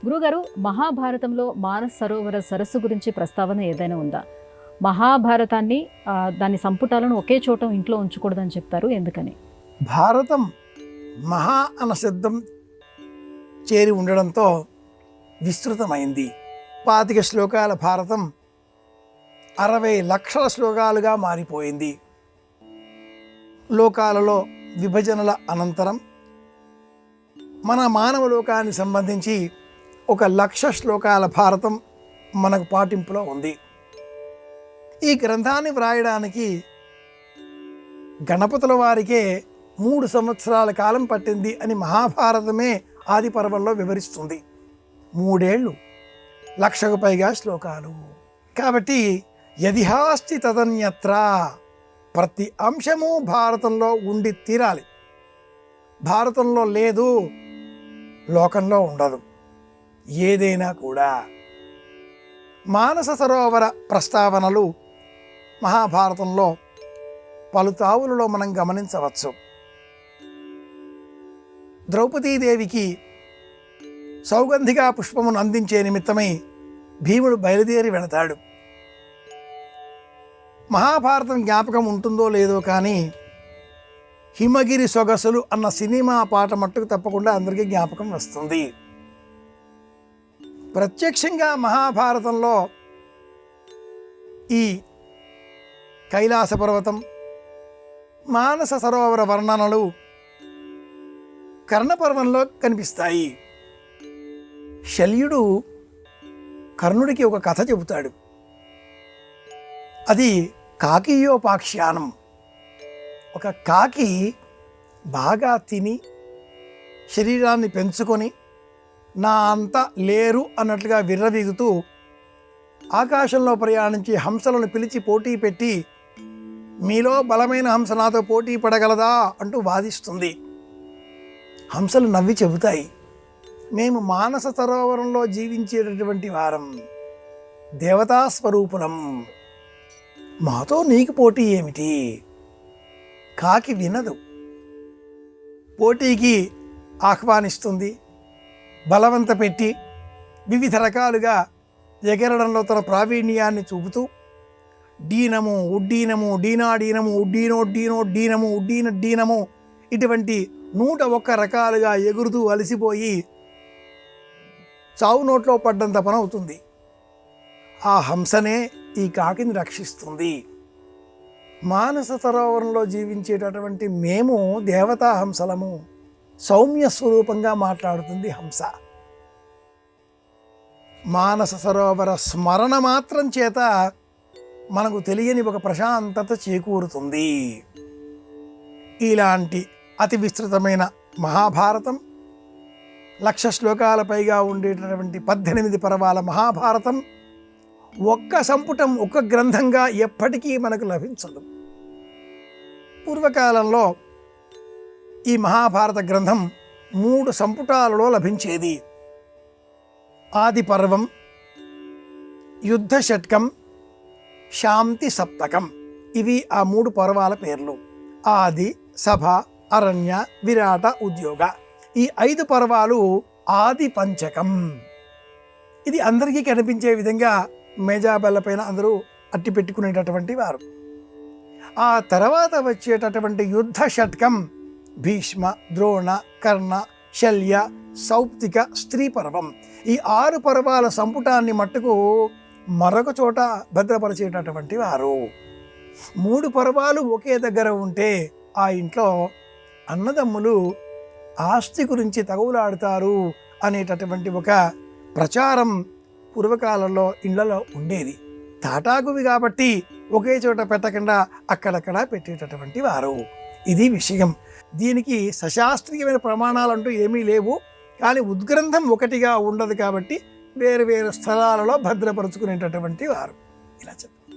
గురుగారు, మహాభారతంలో మానస సరోవర సరస్సు గురించి ప్రస్తావన ఏదైనా ఉందా? మహాభారతాన్ని దాని సంపుటాలను ఒకే చోట ఇంట్లో ఉంచకూడదని చెప్తారు, ఎందుకని? భారతం మహా అన్న శబ్దం చేరి ఉండడంతో విస్తృతమైంది. 25 శ్లోకాల భారతం 60 లక్షల శ్లోకాలుగా మారిపోయింది. లోకాలలో విభజనల అనంతరం మన మానవ లోకానికి సంబంధించి 1,00,000 శ్లోకాల భారతం మనకు పాటింపులో ఉంది. ఈ గ్రంథాన్ని వ్రాయడానికి గణపతుల వారికే 3 సంవత్సరాల కాలం పట్టింది అని మహాభారతమే ఆది పర్వంలో వివరిస్తుంది. 3 ఏళ్ళు, 1,00,000కు పైగా శ్లోకాలు. కాబట్టి యదిహాస్తి తదన్యత్ర, ప్రతి అంశము భారతంలో ఉండి తీరాలి. భారతంలో లేదు, లోకంలో ఉండదు. ఏదైనా కూడా మానస సరోవర ప్రస్తావనలు మహాభారతంలో పలు తావులలో మనం గమనించవచ్చు. ద్రౌపదీదేవికి సౌగంధిగా పుష్పమును అందించే నిమిత్తమై భీముడు బయలుదేరి వెళతాడు. మహాభారతం జ్ఞాపకం ఉంటుందో లేదో కానీ హిమగిరి సొగసులు అన్న సినిమా పాట మట్టుకు తప్పకుండా అందరికీ జ్ఞాపకం వస్తుంది. ప్రత్యక్షంగా మహాభారతంలో ఈ కైలాస పర్వతం, మానస సరోవర వర్ణనలు కర్ణపర్వంలో కనిపిస్తాయి. శల్యుడు కర్ణుడికి ఒక కథ చెబుతాడు. అది కాకియోపాఖ్యానం. ఒక కాకి బాగా తిని శరీరాన్ని పెంచుకొని నా అంత లేరు అన్నట్లుగా విర్రవీగుతూ ఆకాశంలో ప్రయాణించి హంసలను పిలిచి పోటీ పెట్టి మీలో బలమైన హంస నాతో పోటీ పడగలదా అంటూ వాదిస్తుంది. హంసలు నవ్వి చెబుతాయి, మేము మానస సరోవరంలో జీవించేటటువంటి వారం, దేవతా స్వరూపులం, మాతో నీకు పోటీ ఏమిటి? కాకి వినదు, పోటీకి ఆహ్వానిస్తుంది. బలవంత పెట్టి వివిధ రకాలుగా ఎగరడంలో తన ప్రావీణ్యాన్ని చూపుతూ డీనము, ఉడ్డీనము, డీనాడీనము, ఉడ్డీనోడ్డీనోడ్డీనము, ఉడ్డీనడ్డీనము ఇటువంటి 101 రకాలుగా ఎగురుతూ అలసిపోయి చావు నోట్లో పడ్డంత పని అవుతుంది. ఆ హంసనే ఈ కాకిని రక్షిస్తుంది. మానస సరోవరంలో జీవించేటటువంటి మేము దేవతా హంసలము. సౌమ్య స్వరూపంగా మాట్లాడుతుంది హంస. మానస సరోవర స్మరణ మాత్రం చేత మనకు తెలియని ఒక ప్రశాంతత చేకూరుతుంది. ఇలాంటి అతి విస్తృతమైన మహాభారతం, 1,00,000 శ్లోకాల పైగా ఉండేటటువంటి 18 పర్వాల మహాభారతం ఒక్క సంపుటం, ఒక్క గ్రంథంగా ఎప్పటికీ మనకు లభించదు. పూర్వకాలంలో ఈ మహాభారత గ్రంథం 3 సంపుటాలలో లభించేది. ఆది పర్వం, యుద్ధ షట్కం, శాంతి సప్తకం. ఇవి ఆ 3 పర్వాల పేర్లు. ఆది, సభ, అరణ్య, విరాట, ఉద్యోగ. ఈ 5 పర్వాలు ఆది పంచకం. ఇది అందరికీ కనిపించే విధంగా మేజాబెల్ల పైన అందరూ అట్టి పెట్టుకునేటటువంటి వారు. ఆ తర్వాత వచ్చేటటువంటి యుద్ధ షట్కం భీష్మ, ద్రోణ, కర్ణ, శల్య, సౌప్తిక, స్త్రీ పర్వం. ఈ 6 పర్వాల సంపుటాన్ని మట్టుకు మరొక చోట భద్రపరిచేటటువంటి వారు. 3 పర్వాలు ఒకే దగ్గర ఉంటే ఆ ఇంట్లో అన్నదమ్ములు ఆస్తి గురించి తగులాడుతారు అనేటటువంటి ఒక ప్రచారం పూర్వకాలంలో ఇళ్లలో ఉండేది. తాటాకువి కాబట్టి ఒకే చోట పెట్టకుండా అక్కడక్కడ పెట్టేటటువంటి వారు. ఇది విషయం. దీనికి సశాస్త్రీయమైన ప్రమాణాలంటూ ఏమీ లేవు. కానీ ఉద్గ్రంథం ఒకటిగా ఉండదు కాబట్టి వేరు వేరు స్థలాలలో భద్రపరుచుకునేటటువంటి వారు. ఇలా చెప్పారు.